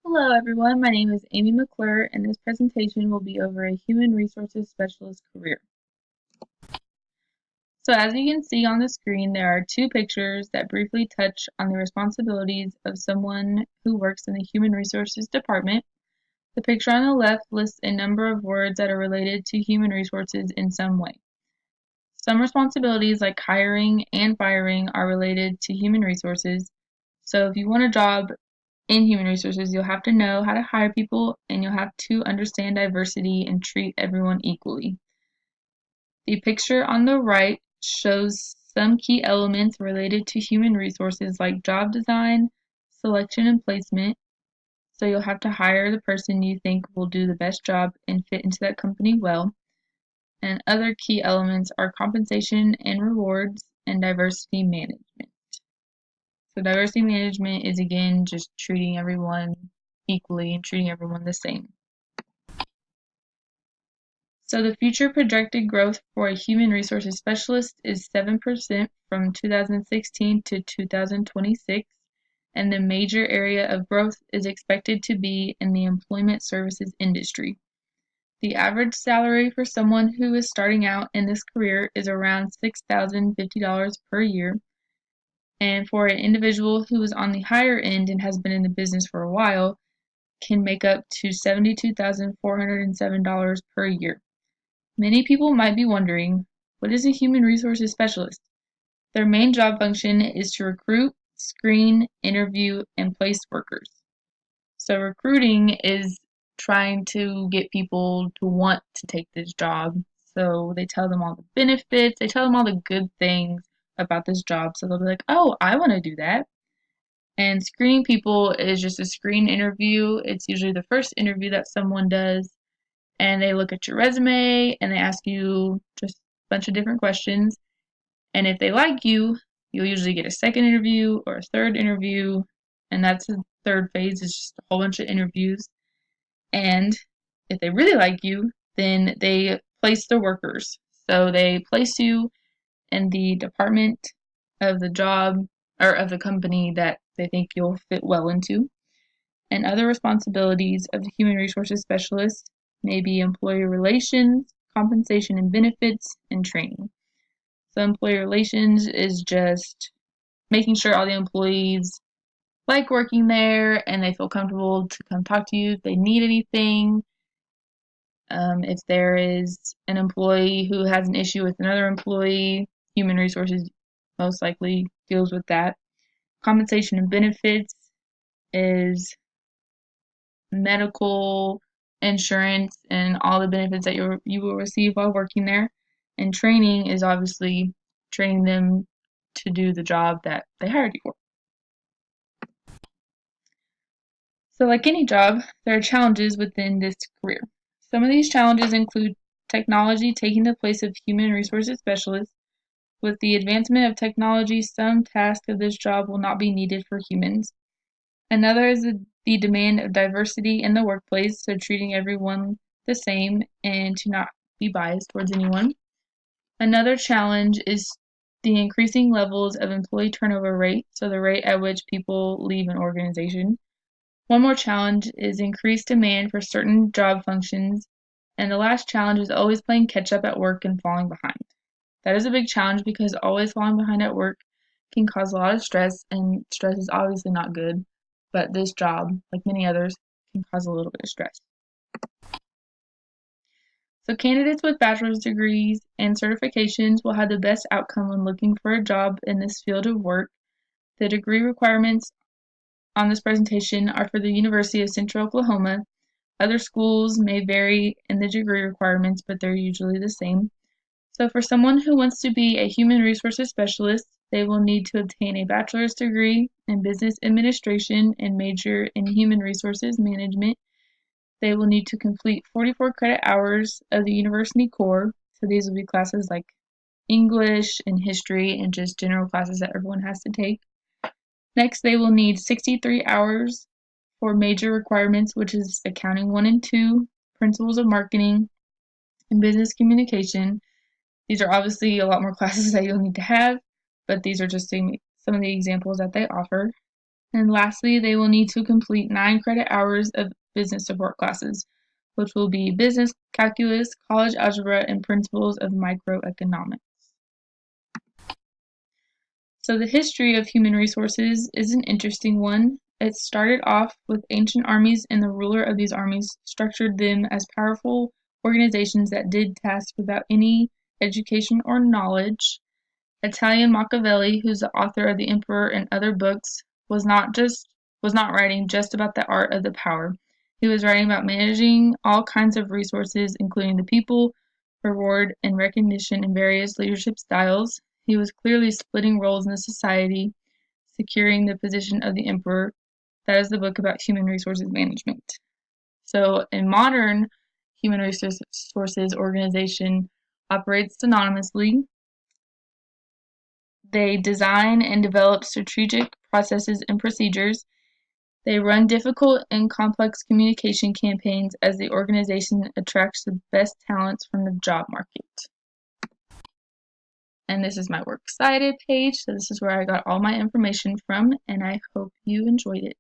Hello everyone, my name is Amy McClure and this presentation will be over a Human Resources Specialist career. So as you can see on the screen, there are two pictures that briefly touch on the responsibilities of someone who works in the Human Resources Department. The picture on the left lists a number of words that are related to human resources in some way. Some responsibilities like hiring and firing are related to human resources. So if you want a job in human resources, you'll have to know how to hire people and you'll have to understand diversity and treat everyone equally. The picture on the right shows some key elements related to human resources like job design, selection and placement. So you'll have to hire the person you think will do the best job and fit into that company well. And other key elements are compensation and rewards and diversity management. So diversity management is again just treating everyone equally and treating everyone the same. So the future projected growth for a human resources specialist is 7% from 2016 to 2026, and the major area of growth is expected to be in the employment services industry. The average salary for someone who is starting out in this career is around $6,050 per year. And for an individual who is on the higher end and has been in the business for a while, can make up to $72,407 per year. Many people might be wondering, what is a human resources specialist? Their main job function is to recruit, screen, interview, and place workers. So recruiting is trying to get people to want to take this job. So they tell them all the benefits, they tell them all the good things about this job. So they'll be like, oh, I want to do that. And screening people is just a screen interview. It's usually the first interview that someone does. And they look at your resume and they ask you just a bunch of different questions. And if they like you, you'll usually get a second interview or a third interview. And that's the third phase, is just a whole bunch of interviews. And if they really like you, then they place the workers. So they place you in the department of the job or of the company that they think you'll fit well into. And other responsibilities of the human resources specialist may be employee relations, compensation and benefits, and training. So employee relations is just making sure all the employees like working there and they feel comfortable to come talk to you if they need anything. If there is an employee who has an issue with another employee, human resources most likely deals with that. Compensation and benefits is medical insurance and all the benefits that you will receive while working there. And training is obviously training them to do the job that they hired you for. So like any job, there are challenges within this career. Some of these challenges include technology taking the place of human resources specialists. With the advancement of technology, some tasks of this job will not be needed for humans. Another is the demand of diversity in the workplace, so treating everyone the same and to not be biased towards anyone. Another challenge is the increasing levels of employee turnover rate, so the rate at which people leave an organization. One more challenge is increased demand for certain job functions. And the last challenge is always playing catch up at work and falling behind. That is a big challenge because always falling behind at work can cause a lot of stress, and stress is obviously not good. But this job, like many others, can cause a little bit of stress. So candidates with bachelor's degrees and certifications will have the best outcome when looking for a job in this field of work. The degree requirements on this presentation are for the University of Central Oklahoma. Other schools may vary in the degree requirements, but they're usually the same. So for someone who wants to be a human resources specialist, they will need to obtain a bachelor's degree in business administration and major in human resources management. They will need to complete 44 credit hours of the university core. So these will be classes like English and history and just general classes that everyone has to take. Next, they will need 63 hours for major requirements, which is accounting 1 and 2, principles of marketing, and business communication. These are obviously a lot more classes that you'll need to have, but these are just some of the examples that they offer. And lastly, they will need to complete 9 credit hours of business support classes, which will be business, calculus, college algebra, and principles of microeconomics. So the history of human resources is an interesting one. It started off with ancient armies, and the ruler of these armies structured them as powerful organizations that did tasks without any education or knowledge. Italian Machiavelli, who's the author of The Emperor and other books, was not writing just about the art of the power. He was writing about managing all kinds of resources, including the people, reward, and recognition in various leadership styles. He was clearly splitting roles in the society, securing the position of the emperor. That is the book about human resources management. So, in modern human resources organization operates synonymously. They design and develop strategic processes and procedures. They run difficult and complex communication campaigns as the organization attracts the best talents from the job market. And this is my Works Cited page, so this is where I got all my information from, and I hope you enjoyed it.